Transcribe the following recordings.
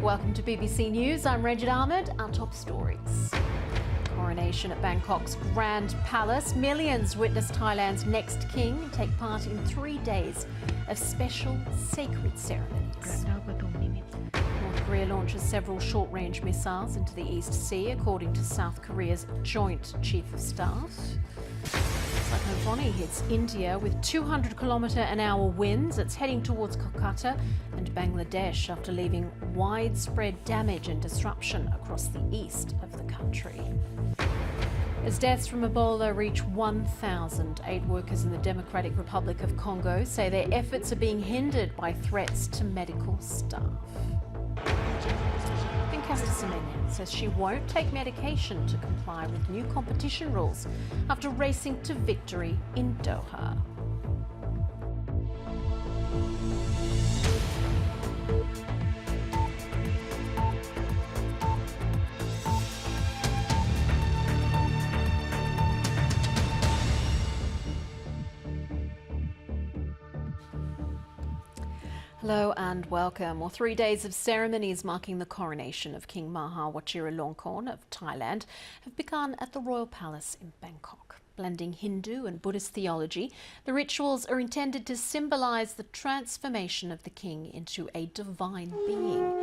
Welcome to BBC News. I'm Regid Ahmed. Our top stories. Coronation at Bangkok's Grand Palace. Millions witness Thailand's next king and take part in 3 days of special sacred ceremonies. North Korea launches several short-range missiles into the East Sea, according to South Korea's Joint Chief of Staff. Cyclone Bonnie hits India with 200-kilometre-an-hour winds. It's heading towards Kolkata and Bangladesh after leaving widespread damage and disruption across the east of the country. As deaths from Ebola reach 1,000, aid workers in the Democratic Republic of Congo say their efforts are being hindered by threats to medical staff. Semenya says she won't take medication to comply with new competition rules after racing to victory in Doha. Hello and welcome. Well, 3 days of ceremonies marking the coronation of King Maha Vajiralongkorn of Thailand have begun at the Royal Palace in Bangkok. Blending Hindu and Buddhist theology, the rituals are intended to symbolise the transformation of the king into a divine being.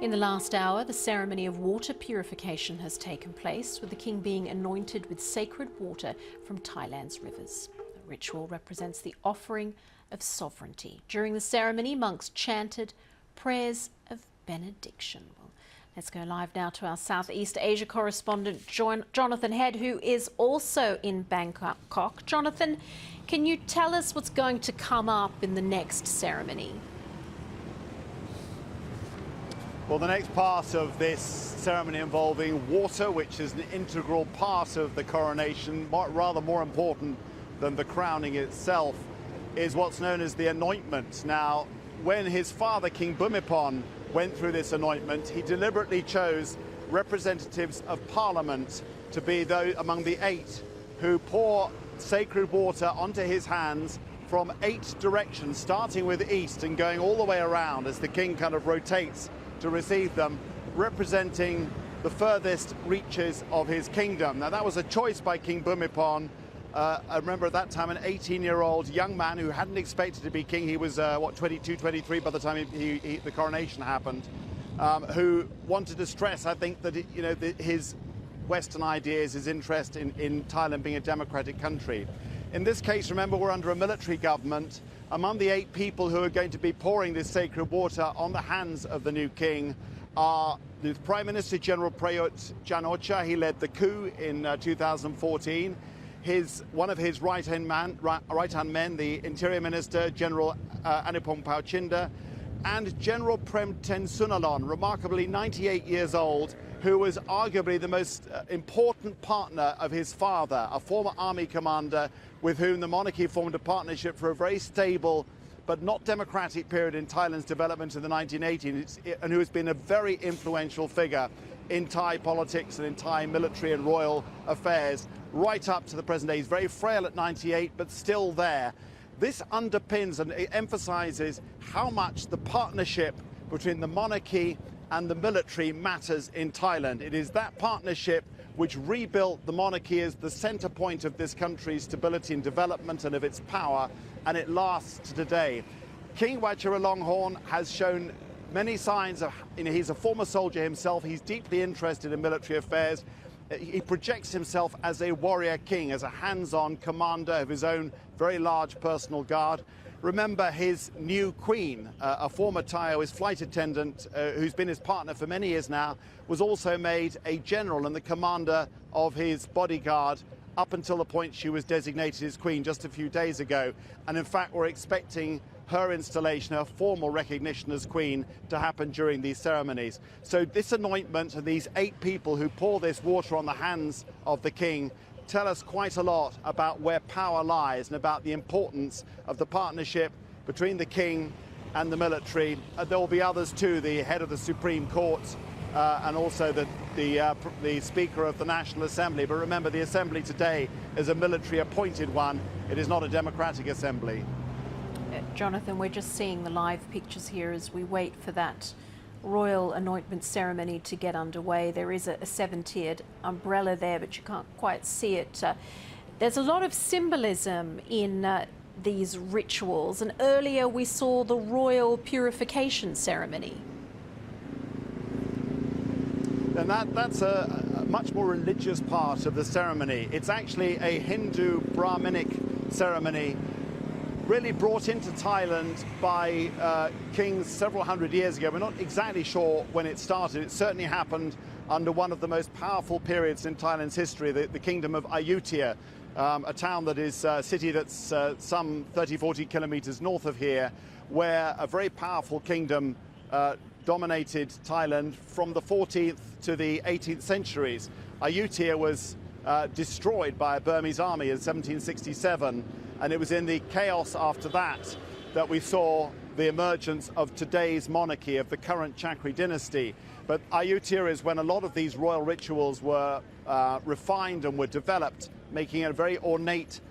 In the last hour, the ceremony of water purification has taken place, with the king being anointed with sacred water from Thailand's rivers. The ritual represents the offering of sovereignty. During the ceremony, monks chanted prayers of benediction. Well, let's go live now to our Southeast Asia correspondent, Jonathan Head, who is also in Bangkok. Jonathan, can you tell us what's going to come up in the next ceremony? Well, the next part of this ceremony involving water, which is an integral part of the coronation, rather more important than the crowning itself, is what's known as the anointment. Now, when his father, King Bhumibol, went through this anointment, he deliberately chose representatives of Parliament to be those among the 8 who pour sacred water onto his hands from 8 directions, starting with east and going all the way around as the king kind of rotates to receive them, representing the furthest reaches of his kingdom. Now, that was a choice by King Bhumibol. I remember at that time an 18-year-old young man who hadn't expected to be king. He was, 22, 23 by the time the coronation happened, who wanted to stress, I think, that his Western ideas, his interest in Thailand being a democratic country. In this case, remember, we're under a military government. Among the 8 people who are going to be pouring this sacred water on the hands of the new king are the Prime Minister, General Prayut Chan-o-cha. He led the coup in 2014. One of his right-hand men, the Interior Minister, General Anupong Pauchinda, and General Prem Tensunalon, remarkably 98 years old, who was arguably the most important partner of his father, a former army commander with whom the monarchy formed a partnership for a very stable but not democratic period in Thailand's development in the 1980s, and who has been a very influential figure in Thai politics and in Thai military and royal affairs right up to the present day. He's very frail at 98, but still there. This underpins and it emphasizes how much the partnership between the monarchy and the military matters in Thailand. It is that partnership which rebuilt the monarchy as the center point of this country's stability and development and of its power, and it lasts to today. King Vajiralongkorn has shown many signs of, he's a former soldier himself. He's deeply interested in military affairs. He projects himself as a warrior king, as a hands-on commander of his own very large personal guard. Remember, his new queen, a former Thai, his flight attendant, who's been his partner for many years now, was also made a general and the commander of his bodyguard up until the point she was designated as queen just a few days ago. And in fact, we're expecting her installation, her formal recognition as queen, to happen during these ceremonies. So this anointment and these 8 people who pour this water on the hands of the king tell us quite a lot about where power lies and about the importance of the partnership between the king and the military. There will be others too, the head of the Supreme Court and also the Speaker of the National Assembly. But remember, the Assembly today is a military appointed one. It is not a democratic assembly. Jonathan, we're just seeing the live pictures here as we wait for that royal anointment ceremony to get underway. There is a seven-tiered umbrella there, but you can't quite see it. There's a lot of symbolism in these rituals, and earlier we saw the royal purification ceremony. And that's a much more religious part of the ceremony. It's actually a Hindu Brahminic ceremony, really brought into Thailand by kings several hundred years ago. We're not exactly sure when it started. It certainly happened under one of the most powerful periods in Thailand's history, the kingdom of Ayutthaya, a town that is a city that's some 30-40 kilometers north of here, where a very powerful kingdom dominated Thailand from the 14th to the 18th centuries. Ayutthaya was destroyed by a Burmese army in 1767, and it was in the chaos after that that we saw the emergence of today's monarchy, of the current Chakri dynasty. But Ayutthaya is when a lot of these royal rituals were refined and were developed, making it a very ornate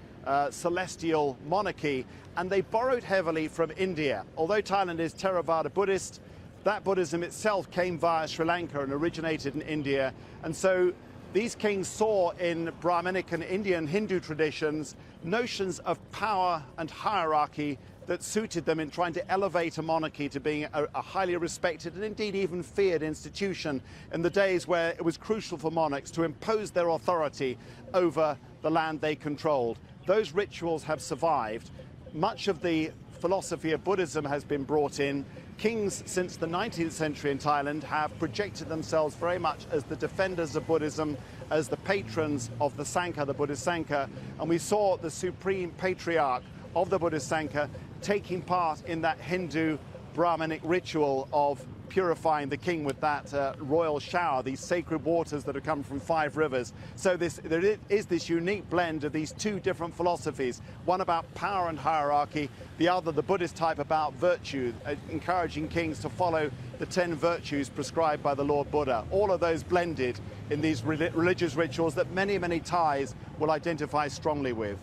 celestial monarchy, and they borrowed heavily from India. Although Thailand is Theravada Buddhist, that Buddhism itself came via Sri Lanka and originated in India. And so these kings saw in Brahminic and Indian Hindu traditions notions of power and hierarchy that suited them in trying to elevate a monarchy to being a highly respected and indeed even feared institution in the days where it was crucial for monarchs to impose their authority over the land they controlled. Those rituals have survived. Much of the philosophy of Buddhism has been brought in. Kings since the 19th century in Thailand have projected themselves very much as the defenders of Buddhism, as the patrons of the Sangha, the Buddhist Sangha, and we saw the supreme patriarch of the Buddhist Sangha taking part in that Hindu Brahminic ritual of purifying the king with that royal shower, these sacred waters that have come from 5 rivers. So there is this unique blend of these two different philosophies, one about power and hierarchy, the other, the Buddhist type, about virtue, encouraging kings to follow the 10 virtues prescribed by the Lord Buddha. All of those blended in these religious rituals that many, many Thais will identify strongly with.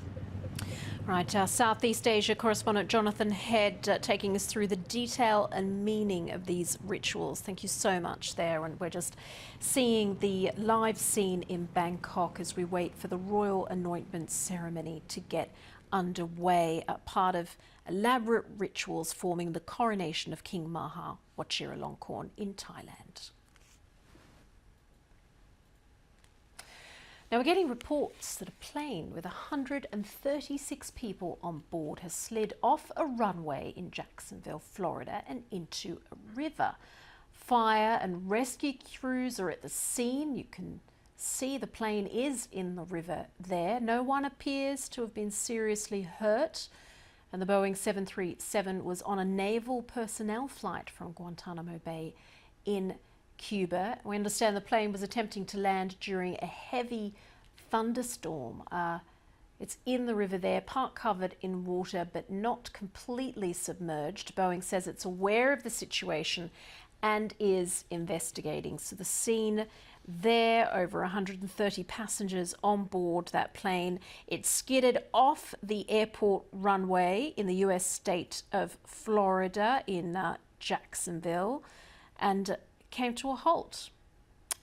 Right, our Southeast Asia correspondent Jonathan Head taking us through the detail and meaning of these rituals. Thank you so much there. And we're just seeing the live scene in Bangkok as we wait for the royal anointment ceremony to get underway, part of elaborate rituals forming the coronation of King Maha Vajiralongkorn in Thailand. Now, we're getting reports that a plane with 136 people on board has slid off a runway in Jacksonville, Florida, and into a river. Fire and rescue crews are at the scene. You can see the plane is in the river there. No one appears to have been seriously hurt. And the Boeing 737 was on a naval personnel flight from Guantanamo Bay in Cuba. We understand the plane was attempting to land during a heavy thunderstorm. It's in the river there, part covered in water, but not completely submerged. Boeing says it's aware of the situation and is investigating. So the scene there, over 130 passengers on board that plane. It skidded off the airport runway in the US state of Florida in Jacksonville and came to a halt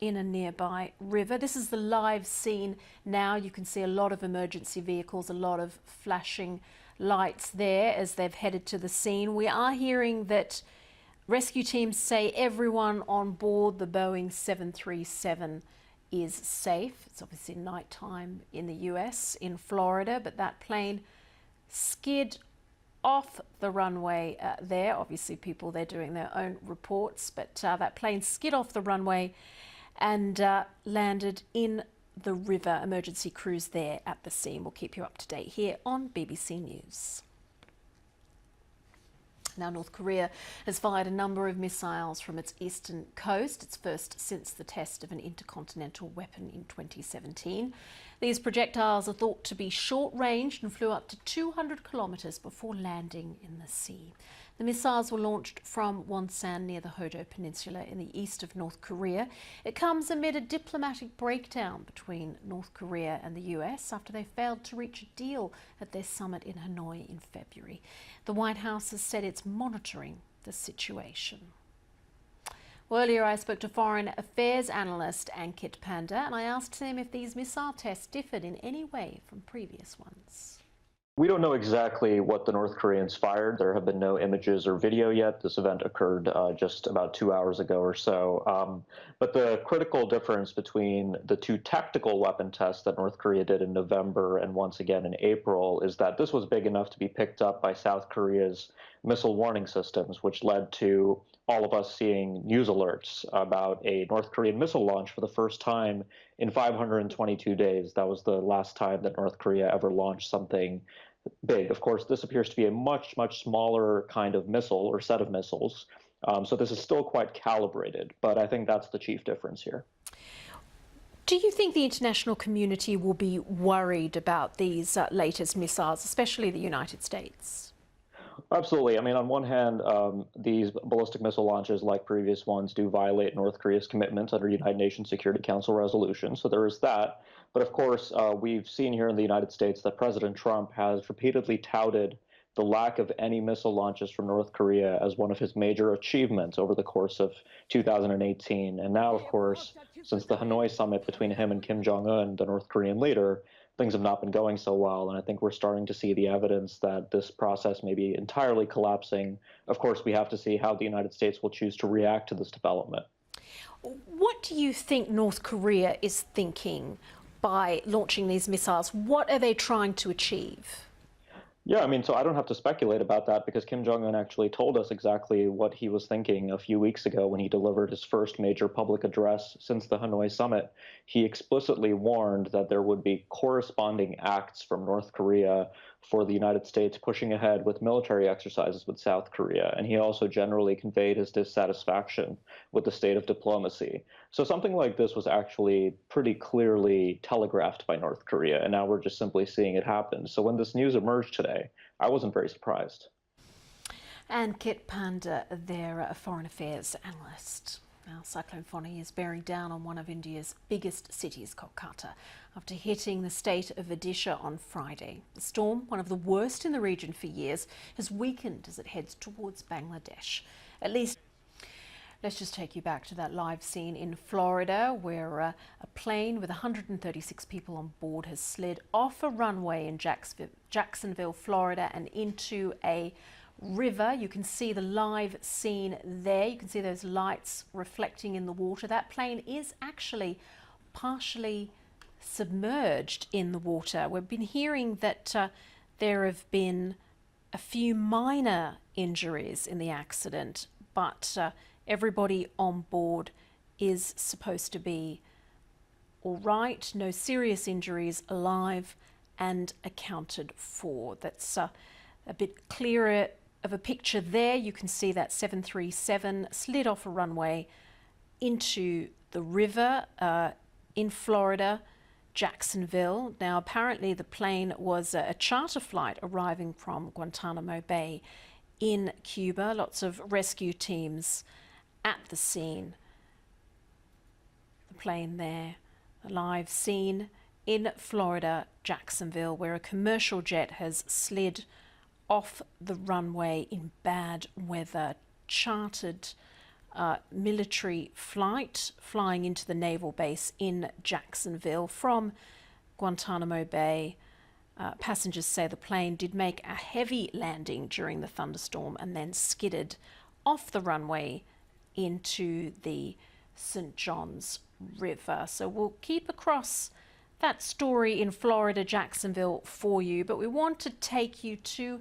in a nearby river. This is the live scene now. You can see a lot of emergency vehicles, a lot of flashing lights there as they've headed to the scene. We are hearing that rescue teams say everyone on board the Boeing 737 is safe. It's obviously nighttime in the US, in Florida, but that plane skid off the runway there. Obviously people, they're doing their own reports, but that plane skid off the runway and landed in the river. Emergency crews there at the scene. We'll keep you up to date here on BBC News. Now, North Korea has fired a number of missiles from its eastern coast. It's first since the test of an intercontinental weapon in 2017. These projectiles are thought to be short-ranged and flew up to 200 kilometres before landing in the sea. The missiles were launched from Wonsan near the Hodo Peninsula in the east of North Korea. It comes amid a diplomatic breakdown between North Korea and the US after they failed to reach a deal at their summit in Hanoi in February. The White House has said it's monitoring the situation. Well, earlier I spoke to Foreign Affairs analyst Ankit Panda and I asked him if these missile tests differed in any way from previous ones. We don't know exactly what the North Koreans fired. There have been no images or video yet. This event occurred just about 2 hours ago or so. But the critical difference between the two tactical weapon tests that North Korea did in November and once again in April is that this was big enough to be picked up by South Korea's missile warning systems, which led to all of us seeing news alerts about a North Korean missile launch for the first time in 522 days. That was the last time that North Korea ever launched something big. Of course, this appears to be a much, much smaller kind of missile or set of missiles. So this is still quite calibrated, but I think that's the chief difference here. Do you think the international community will be worried about these latest missiles, especially the United States? Absolutely. I mean, on one hand, these ballistic missile launches, like previous ones, do violate North Korea's commitments under United Nations Security Council resolutions. So there is that. But of course, we've seen here in the United States that President Trump has repeatedly touted the lack of any missile launches from North Korea as one of his major achievements over the course of 2018. And now, of course, since the Hanoi summit between him and Kim Jong-un, the North Korean leader, things have not been going so well. And I think we're starting to see the evidence that this process may be entirely collapsing. Of course, we have to see how the United States will choose to react to this development. What do you think North Korea is thinking by launching these missiles? What are they trying to achieve? Yeah, I mean, so I don't have to speculate about that because Kim Jong-un actually told us exactly what he was thinking a few weeks ago when he delivered his first major public address since the Hanoi summit. He explicitly warned that there would be corresponding acts from North Korea for the United States pushing ahead with military exercises with South Korea. And he also generally conveyed his dissatisfaction with the state of diplomacy. So something like this was actually pretty clearly telegraphed by North Korea, and now we're just simply seeing it happen. So when this news emerged today, I wasn't very surprised. And Kit Panda, their foreign affairs analyst. Now, Cyclone Fani is bearing down on one of India's biggest cities, Kolkata, after hitting the state of Odisha on Friday. The storm, one of the worst in the region for years, has weakened as it heads towards Bangladesh. At least, let's just take you back to that live scene in Florida where a plane with 136 people on board has slid off a runway in Jacksonville, Florida and into a river. You can see the live scene there. You can see those lights reflecting in the water. That plane is actually partially submerged in the water. We've been hearing that there have been a few minor injuries in the accident, but everybody on board is supposed to be all right. No serious injuries, alive and accounted for. That's a bit clearer of a picture there. You can see that 737 slid off a runway into the river in Florida, Jacksonville. Now, apparently the plane was a charter flight arriving from Guantanamo Bay in Cuba. Lots of rescue teams at the scene. The plane there, a live scene in Florida, Jacksonville, where a commercial jet has slid off the runway in bad weather. Chartered military flight flying into the naval base in Jacksonville from Guantanamo Bay. Passengers say the plane did make a heavy landing during the thunderstorm and then skidded off the runway into the St. Johns River. So we'll keep across that story in Florida, Jacksonville for you, but we want to take you to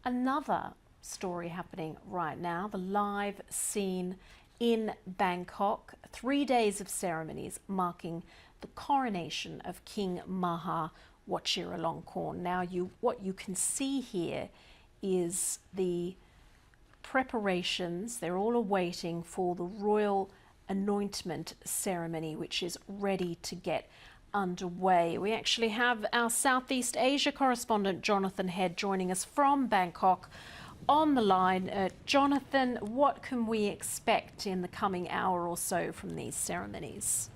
another story happening right now, the live scene in Bangkok. 3 days of ceremonies marking the coronation of King Maha Vajiralongkorn. Now, what you can see here is the preparations. They're all awaiting for the royal anointment ceremony, which is ready to get underway. We actually have our Southeast Asia correspondent Jonathan Head joining us from Bangkok on the line. Jonathan, what can we expect in the coming hour or so from these ceremonies?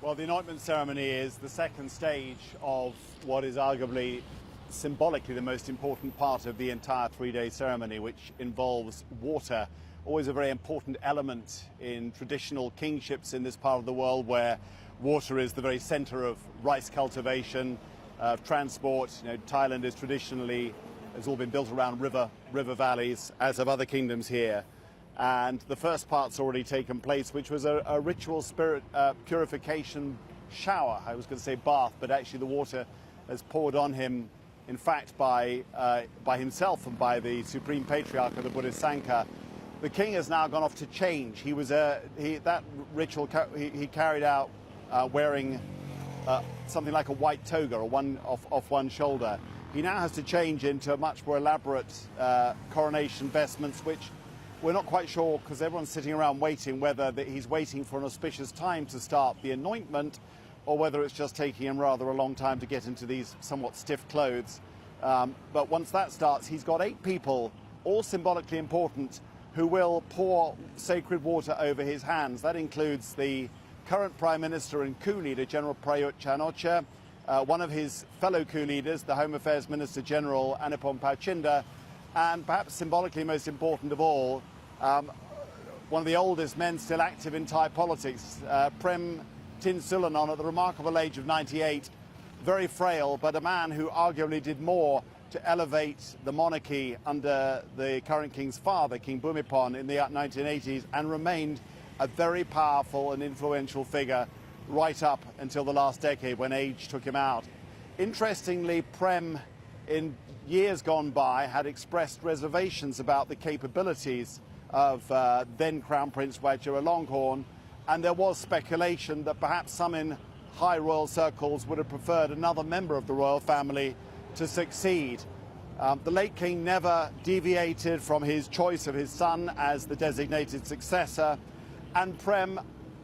Well, the anointment ceremony is the second stage of what is arguably symbolically the most important part of the entire three-day ceremony, which involves water always a very important element in traditional kingships in this part of the world, where water is the very center of rice cultivation, transport. Thailand is traditionally, has all been built around river valleys, as have other kingdoms here. And the first part's already taken place, which was a ritual spirit purification shower. I was going to say bath, but actually the water has poured on him, in fact, by himself and by the Supreme Patriarch of the Buddhist Sangha. The king has now gone off to change. He was that ritual he carried out wearing something like a white toga, or one off one shoulder. He now has to change into much more elaborate coronation vestments, which we're not quite sure, because everyone's sitting around waiting, whether he's waiting for an auspicious time to start the anointment, or whether it's just taking him rather a long time to get into these somewhat stiff clothes. But once that starts, he's got 8 people, all symbolically important, who will pour sacred water over his hands. That includes the current Prime Minister and coup leader, General Prayut Chan-o-cha, one of his fellow coup leaders, the Home Affairs Minister General Anupam Pachinda, and perhaps symbolically most important of all, one of the oldest men still active in Thai politics, Prem Tinsulanont, at the remarkable age of 98, very frail, but a man who arguably did more to elevate the monarchy under the current king's father, King Bhumibol, in the 1980s, and remained a very powerful and influential figure right up until the last decade, when age took him out. Interestingly, Prem, in years gone by, had expressed reservations about the capabilities of then Crown Prince Vajiralongkorn, and there was speculation that perhaps some in high royal circles would have preferred another member of the royal family to succeed. The late king never deviated from his choice of his son as the designated successor, and Prem,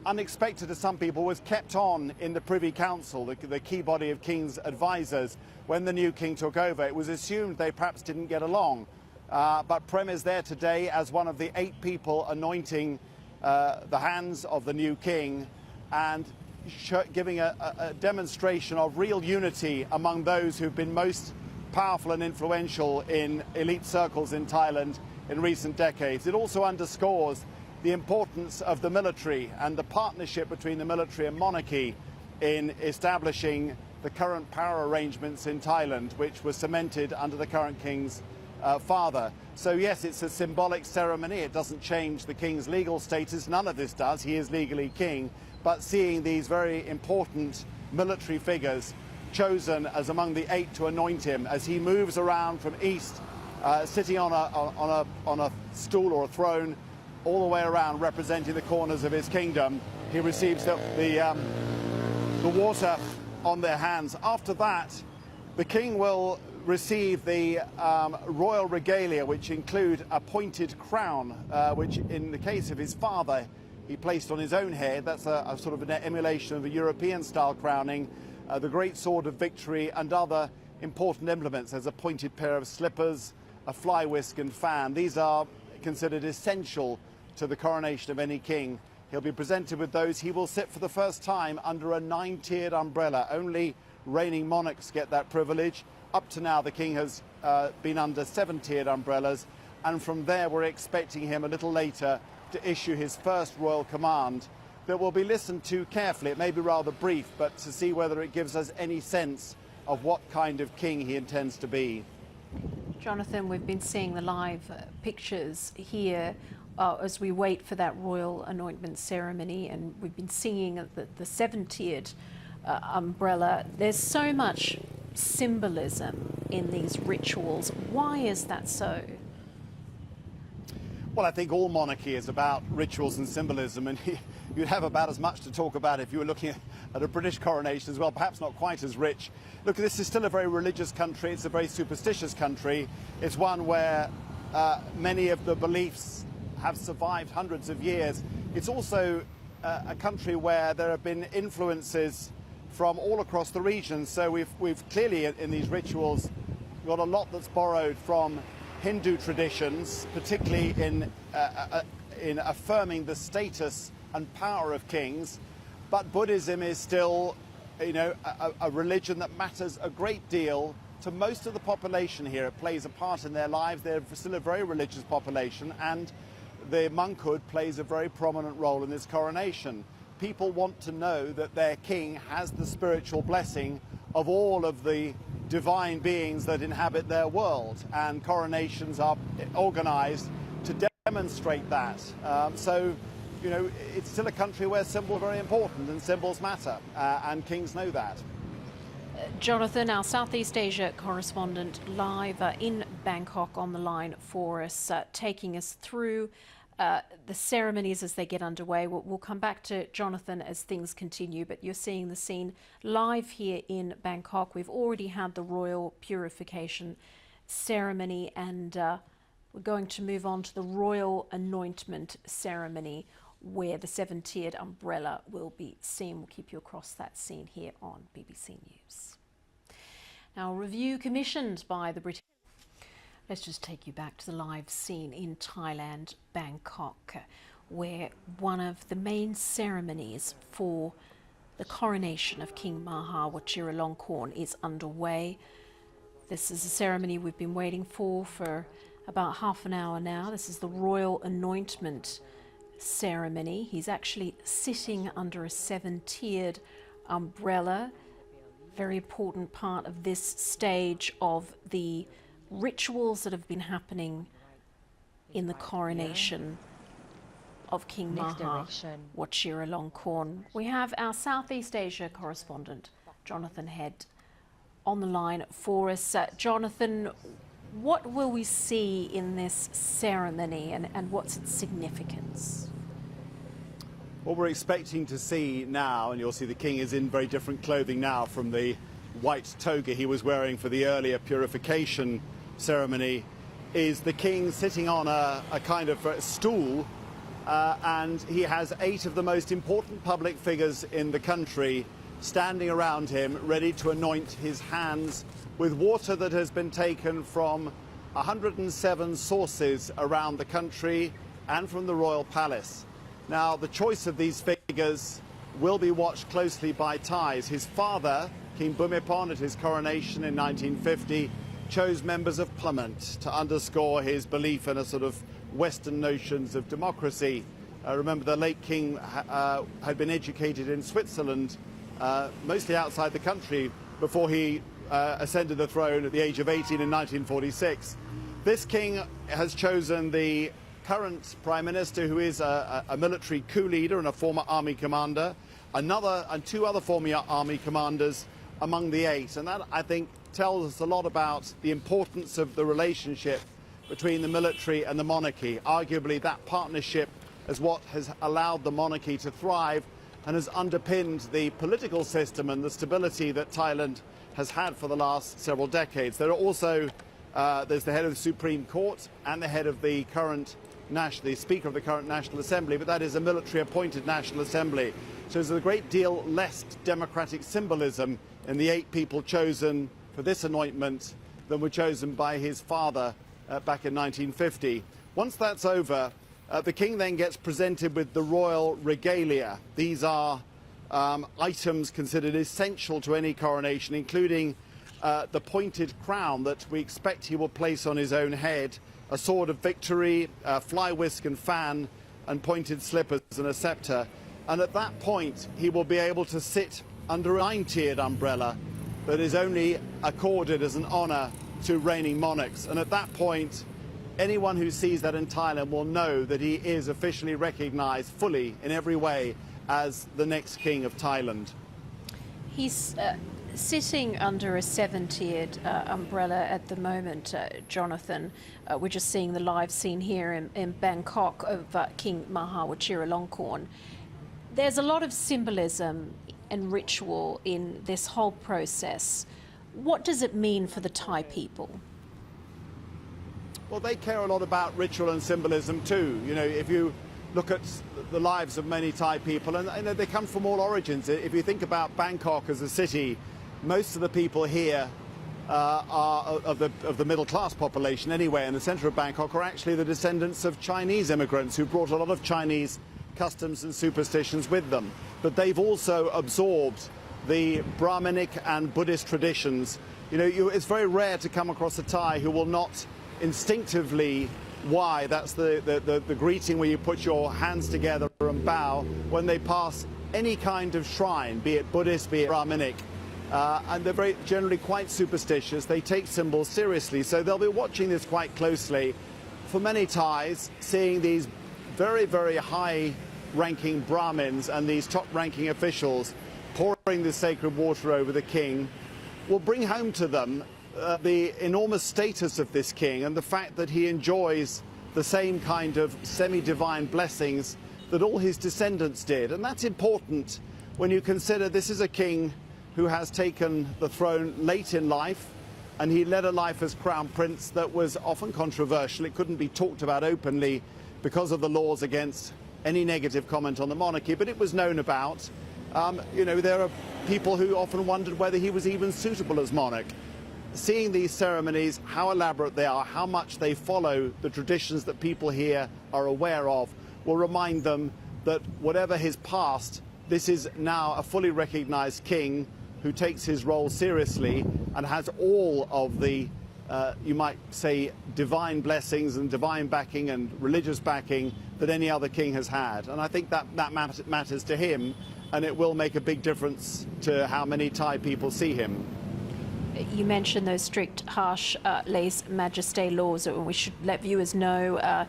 unexpected to some people, was kept on in the Privy Council, the key body of king's advisors, when the new king took over. It was assumed they perhaps didn't get along, but Prem is there today as one of the 8 people anointing the hands of the new king, and giving a demonstration of real unity among those who've been most powerful and influential in elite circles in Thailand in recent decades. It also underscores the importance of the military and the partnership between the military and monarchy in establishing the current power arrangements in Thailand, which were cemented under the current king's father. So yes, it's a symbolic ceremony. It doesn't change the king's legal status. None of this does. He is legally king. But seeing these very important military figures chosen as among the 8 to anoint him as he moves around from east, sitting on a stool or a throne, all the way around, representing the corners of his kingdom, he receives the water on their hands. After that, the king will receive the royal regalia, which include a pointed crown, which in the case of his father, he placed on his own head. That's a sort of an emulation of a European-style crowning. The great sword of victory and other important implements. There's a pointed pair of slippers, a fly whisk and fan. These are considered essential to the coronation of any king. He'll be presented with those. He will sit for the first time under a 9-tiered umbrella. Only reigning monarchs get that privilege. Up to now, the king has been under 7-tiered umbrellas, and from there we're expecting him a little later to issue his first royal command that will be listened to carefully. It may be rather brief, but to see whether it gives us any sense of what kind of king he intends to be. Jonathan, we've been seeing the live pictures here as we wait for that royal anointment ceremony, and we've been seeing the 7-tiered umbrella. There's so much symbolism in these rituals. Why is that so? Well, I think all monarchy is about rituals and symbolism, and you'd have about as much to talk about if you were looking at a British coronation as well, perhaps not quite as rich. Look, this is still a very religious country. It's a very superstitious country. It's one where many of the beliefs have survived hundreds of years. It's also a country where there have been influences from all across the region. So we've clearly, in these rituals, got a lot that's borrowed from Hindu traditions, particularly in affirming the status and power of kings. But Buddhism is still, a religion that matters a great deal to most of the population here. It plays a part in their lives. They're still a very religious population, and the monkhood plays a very prominent role in this coronation. People want to know that their king has the spiritual blessing of all of the divine beings that inhabit their world, and coronations are organized to demonstrate that. So, you know, it's still a country where symbols are very important and symbols matter, and kings know that. Jonathan, our Southeast Asia correspondent, live in Bangkok on the line for us, taking us through the ceremonies as they get underway. We'll come back to Jonathan as things continue, but you're seeing the scene live here in Bangkok. We've already had the royal purification ceremony, and we're going to move on to the royal anointment ceremony, where the seven-tiered umbrella will be seen. We'll keep you across that scene here on BBC News. Now, a review commissioned by the British... Let's just take you back to the live scene in Thailand, Bangkok, where one of the main ceremonies for the coronation of King Maha Vajiralongkorn is underway. This is a ceremony we've been waiting for about half an hour now. This is the royal anointment ceremony. He's actually sitting under a seven-tiered umbrella. Very important part of this stage of the rituals that have been happening in the coronation of King Maha Vajiralongkorn. We have our Southeast Asia correspondent, Jonathan Head, on the line for us. Jonathan, what will we see in this ceremony, and what's its significance? What we're expecting to see now, and you'll see the king is in very different clothing now from the white toga he was wearing for the earlier purification ceremony, is the king sitting on a kind of stool, and he has 8 of the most important public figures in the country standing around him, ready to anoint his hands with water that has been taken from 107 sources around the country and from the royal palace. Now, the choice of these figures will be watched closely by Thais. His father, King Bhumibol, at his coronation in 1950, chose members of parliament to underscore his belief in a sort of Western notions of democracy. Remember, the late king had been educated in Switzerland, mostly outside the country, before he ascended the throne at the age of 18 in 1946. This king has chosen the current Prime Minister, who is a military coup leader and a former army commander, and 2 other former army commanders among the 8. And that, I think, tells us a lot about the importance of the relationship between the military and the monarchy. Arguably, that partnership is what has allowed the monarchy to thrive and has underpinned the political system and the stability that Thailand has had for the last several decades. There are also, there's the head of the Supreme Court and the head of the Speaker of the current National Assembly, but that is a military-appointed National Assembly. So there's a great deal less democratic symbolism in the 8 people chosen for this anointment than were chosen by his father back in 1950. Once that's over, the king then gets presented with the royal regalia. These are items considered essential to any coronation, including the pointed crown that we expect he will place on his own head, a sword of victory, a fly whisk and fan, and pointed slippers and a scepter. And at that point, he will be able to sit under a 9-tiered umbrella that is only accorded as an honour to reigning monarchs. And at that point, anyone who sees that in Thailand will know that he is officially recognised fully in every way as the next king of Thailand. He's sitting under a 7-tiered umbrella at the moment, Jonathan. We're just seeing the live scene here in Bangkok of King Maha Vajiralongkorn. There's a lot of symbolism and ritual in this whole process. What does it mean for the Thai people? Well, they care a lot about ritual and symbolism too. You know, if you look at the lives of many Thai people, and you know, they come from all origins. If you think about Bangkok as a city, most of the people here are of the middle class population anyway, in the centre of Bangkok, are actually the descendants of Chinese immigrants who brought a lot of Chinese customs and superstitions with them. But they've also absorbed the Brahminic and Buddhist traditions. You know, it's very rare to come across a Thai who will not instinctively why. That's the greeting where you put your hands together and bow when they pass any kind of shrine, be it Buddhist, be it Brahminic. And they're very generally quite superstitious. They take symbols seriously, so they'll be watching this quite closely. For many Thais, seeing these very, very high-ranking Brahmins and these top-ranking officials pouring the sacred water over the king will bring home to them the enormous status of this king and the fact that he enjoys the same kind of semi-divine blessings that all his descendants did. And that's important when you consider this is a king who has taken the throne late in life, and he led a life as crown prince that was often controversial. It couldn't be talked about openly because of the laws against any negative comment on the monarchy, but it was known about. You know, there are people who often wondered whether he was even suitable as monarch. Seeing these ceremonies, how elaborate they are, how much they follow the traditions that people here are aware of, will remind them that whatever his past, this is now a fully recognized king who takes his role seriously and has all of the, you might say, divine blessings and divine backing and religious backing that any other king has had. And I think that matters to him, and it will make a big difference to how many Thai people see him. You mentioned those strict, harsh lèse-majesté laws, and we should let viewers know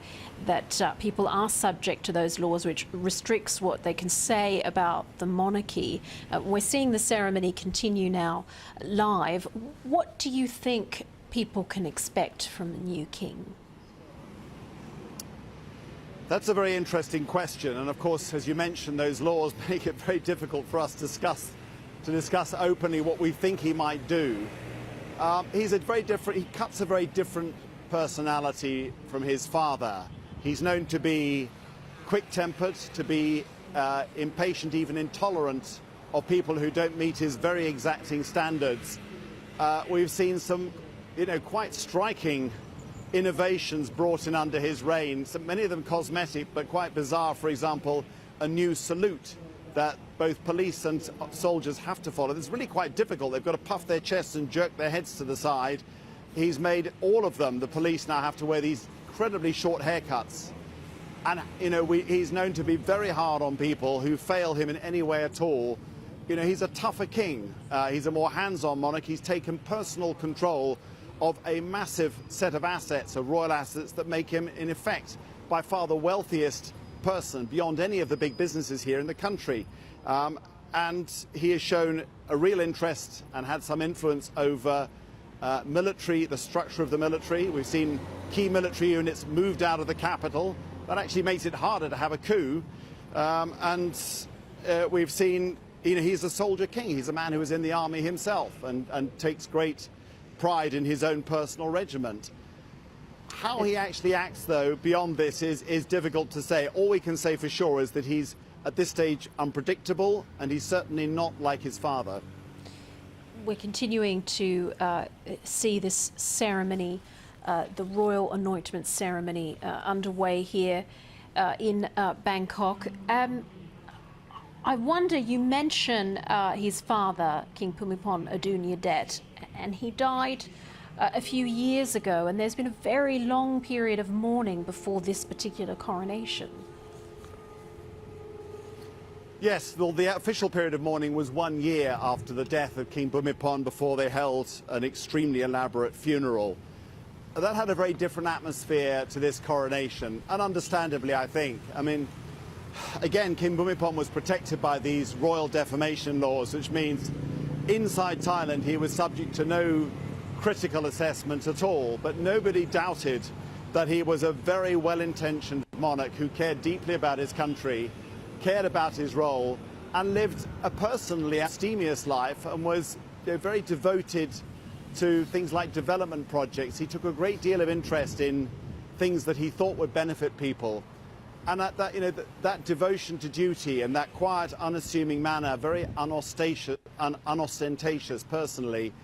that people are subject to those laws, which restricts what they can say about the monarchy. We're seeing the ceremony continue now live. What do you think people can expect from the new king? That's a very interesting question, and of course, as you mentioned, those laws make it very difficult for us to discuss openly what we think he might do. He cuts a very different personality from his father. He's known to be quick-tempered, to be impatient, even intolerant of people who don't meet his very exacting standards. We've seen some, quite striking innovations brought in under his reign, many of them cosmetic, but quite bizarre. For example, a new salute that both police and soldiers have to follow. It's really quite difficult. They've got to puff their chests and jerk their heads to the side. He's made all of them, the police now have to wear these incredibly short haircuts. And, he's known to be very hard on people who fail him in any way at all. He's a tougher king. He's a more hands-on monarch. He's taken personal control of a massive set of assets, of royal assets, that make him, in effect, by far the wealthiest person beyond any of the big businesses here in the country. And he has shown a real interest and had some influence over military, the structure of the military. We've seen key military units moved out of the capital. That actually makes it harder to have a coup. We've seen, he's a soldier king. He's a man who was in the army himself and takes great pride in his own personal regiment. How he actually acts, though, beyond this is difficult to say. All we can say for sure is that he's, at this stage, unpredictable, and he's certainly not like his father. We're continuing to see this ceremony, the royal anointment ceremony, underway here in Bangkok. I wonder, you mention his father, King Bhumibol Adulyadej, and he died a few years ago, and there's been a very long period of mourning before this particular coronation. Yes, well, the official period of mourning was 1 year after the death of King Bhumibol before they held an extremely elaborate funeral. That had a very different atmosphere to this coronation, and understandably, I think. I mean, again, King Bhumibol was protected by these royal defamation laws, which means inside Thailand he was subject to no critical assessment at all, but nobody doubted that he was a very well-intentioned monarch who cared deeply about his country, cared about his role, and lived a personally abstemious life, and was very devoted to things like development projects. He took a great deal of interest in things that he thought would benefit people. And that devotion to duty and that quiet, unassuming manner, very unostentatious personally,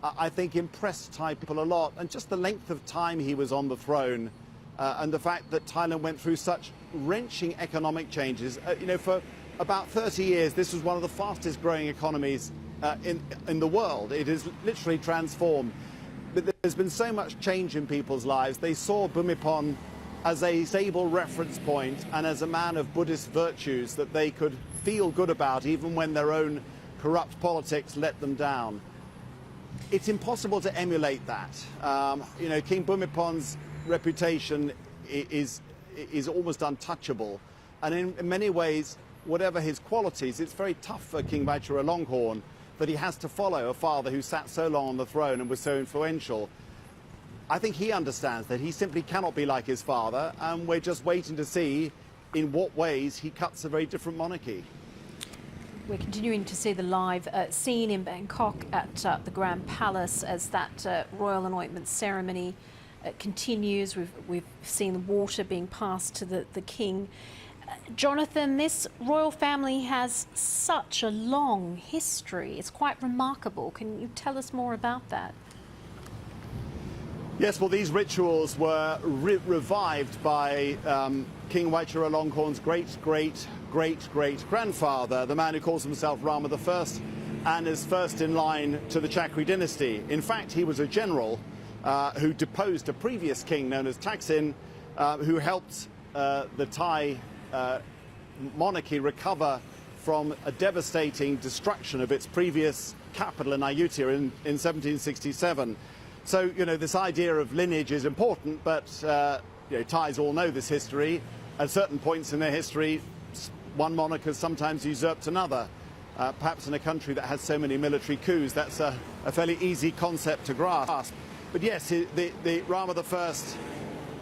I think impressed Thai people a lot. And just the length of time he was on the throne, and the fact that Thailand went through such wrenching economic changes. For about 30 years, this was one of the fastest growing economies in the world. It has literally transformed. there's been so much change in people's lives. They saw Bhumibol as a stable reference point and as a man of Buddhist virtues that they could feel good about even when their own corrupt politics let them down. It's impossible to emulate that. King Bhumibol's reputation is almost untouchable, and in many ways, whatever his qualities, it's very tough for King Vajiralongkorn that he has to follow a father who sat so long on the throne and was so influential. I think he understands that he simply cannot be like his father, and we're just waiting to see in what ways he cuts a very different monarchy. We're continuing to see the live scene in Bangkok at the Grand Palace as that royal anointment ceremony continues. We've seen the water being passed to the king. Jonathan, this royal family has such a long history. It's quite remarkable. Can you tell us more about that? Yes, well, these rituals were revived by King Vajiralongkorn's great-great-great-great-grandfather, the man who calls himself Rama I and is first in line to the Chakri dynasty. In fact, he was a general who deposed a previous king known as Thaksin, who helped the Thai monarchy recover from a devastating destruction of its previous capital in Ayutthaya in 1767. So, this idea of lineage is important, but Thais all know this history. At certain points in their history, one monarch has sometimes usurped another. Perhaps in a country that has so many military coups, that's a fairly easy concept to grasp. But yes, the Rama I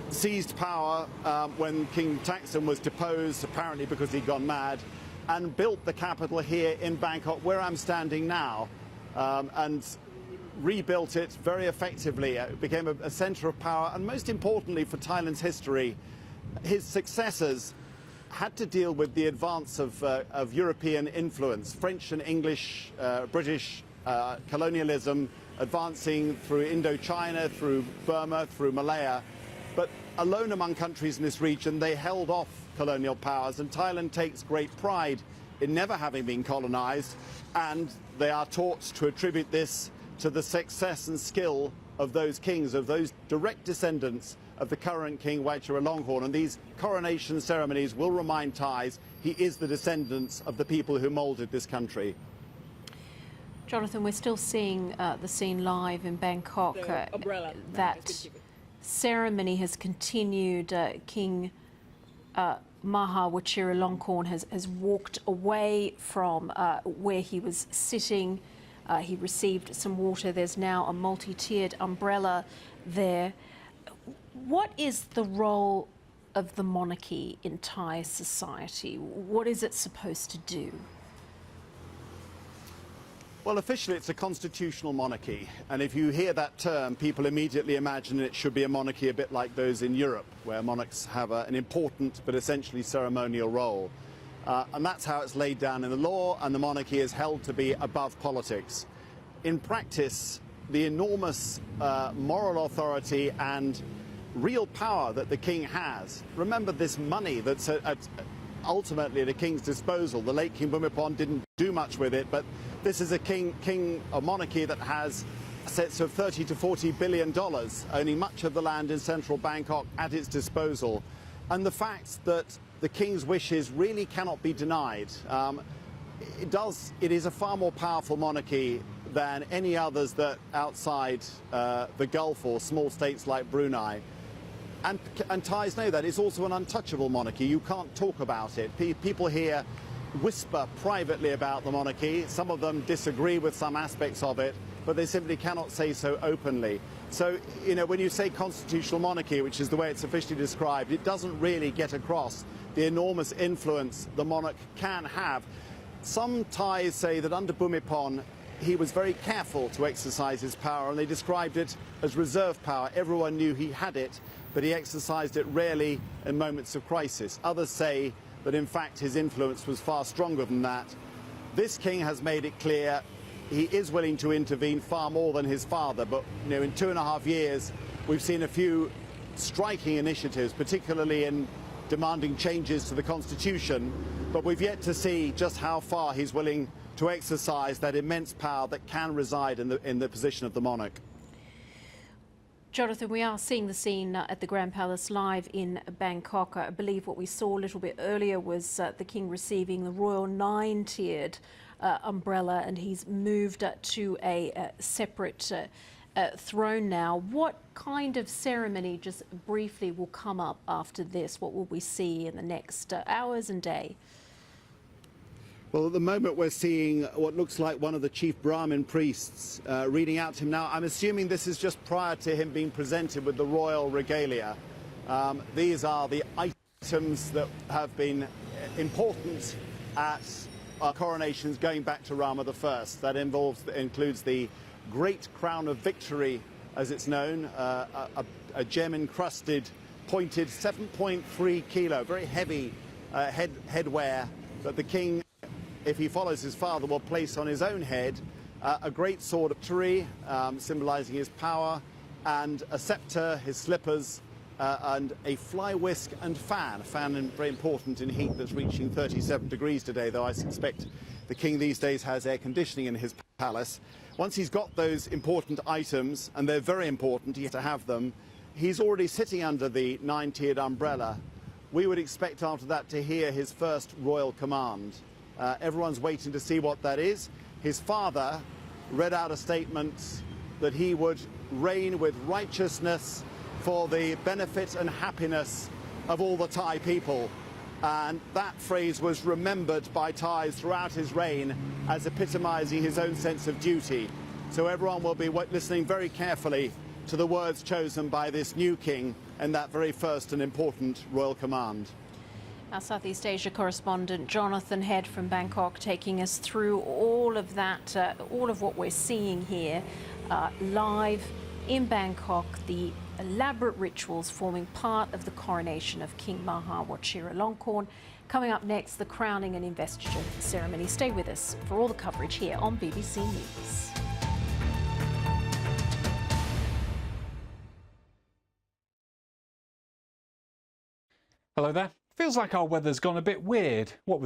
seized power when King Thaksin was deposed, apparently because he'd gone mad, and built the capital here in Bangkok, where I'm standing now, and rebuilt it very effectively. It became a centre of power, and most importantly for Thailand's history, his successors had to deal with the advance of European influence, French and English, British colonialism advancing through Indochina, through Burma, through Malaya. But alone among countries in this region, they held off colonial powers, and Thailand takes great pride in never having been colonized, and they are taught to attribute this to the success and skill of those kings, of those direct descendants of the current King Vajiralongkorn. And these coronation ceremonies will remind Thais he is the descendants of the people who moulded this country. Jonathan, we're still seeing the scene live in Bangkok. That ceremony has continued. King Maha Vajiralongkorn has walked away from where he was sitting. He received some water. There's now a multi-tiered umbrella there. What is the role of the monarchy in Thai society? What is it supposed to do? Well, officially it's a constitutional monarchy, and if you hear that term, people immediately imagine it should be a monarchy a bit like those in Europe, where monarchs have an important but essentially ceremonial role. And that's how it's laid down in the law, and the monarchy is held to be above politics. In practice, the enormous moral authority and real power that the king has. Remember this money that's ultimately at a king's disposal. The late King Bhumibol didn't do much with it, but this is a monarchy that has assets of $30 to $40 billion, owning much of the land in central Bangkok at its disposal. And the fact that the king's wishes really cannot be denied. It is a far more powerful monarchy than any others that outside the Gulf or small states like Brunei. And Thais know that. It's also an untouchable monarchy. You can't talk about it. People here whisper privately about the monarchy. Some of them disagree with some aspects of it, but they simply cannot say so openly. So, when you say constitutional monarchy, which is the way it's officially described, it doesn't really get across the enormous influence the monarch can have. Some Thais say that under Bhumibol, he was very careful to exercise his power, and they described it as reserve power. Everyone knew he had it, but he exercised it rarely in moments of crisis. Others say that, in fact, his influence was far stronger than that. This king has made it clear he is willing to intervene far more than his father, but in 2.5 years, we've seen a few striking initiatives, particularly in demanding changes to the constitution, but we've yet to see just how far he's willing to exercise that immense power that can reside in the position of the monarch. Jonathan, we are seeing the scene at the Grand Palace live in Bangkok. I believe what we saw a little bit earlier was the King receiving the royal 9-tiered umbrella, and he's moved to a separate throne now. What kind of ceremony, just briefly, will come up after this? What will we see in the next hours and day? Well, at the moment we're seeing what looks like one of the chief Brahmin priests reading out to him now. I'm assuming this is just prior to him being presented with the royal regalia. These are the items that have been important at coronations going back to Rama I. That includes the Great Crown of Victory, as it's known, a gem-encrusted, pointed 7.3 kilo, very heavy headwear that the king, if he follows his father, will place on his own head, a great sword of victory, symbolizing his power, and a scepter, his slippers, and a fly whisk and fan. A fan very important in heat that's reaching 37 degrees today, though I suspect the king these days has air conditioning in his palace. Once he's got those important items, and they're very important, he has to have them, he's already sitting under the 9-tiered umbrella. We would expect after that to hear his first royal command. Everyone's waiting to see what that is. His father read out a statement that he would reign with righteousness for the benefit and happiness of all the Thai people. And that phrase was remembered by Thais throughout his reign as epitomizing his own sense of duty. So everyone will be listening very carefully to the words chosen by this new king and that very first and important royal command. Our Southeast Asia correspondent Jonathan Head from Bangkok taking us through all of that, all of what we're seeing here live in Bangkok, the elaborate rituals forming part of the coronation of King Maha Vajiralongkorn. Coming up next, the crowning and investiture ceremony. Stay with us for all the coverage here on BBC News. Hello there. Feels like our weather's gone a bit weird. What with the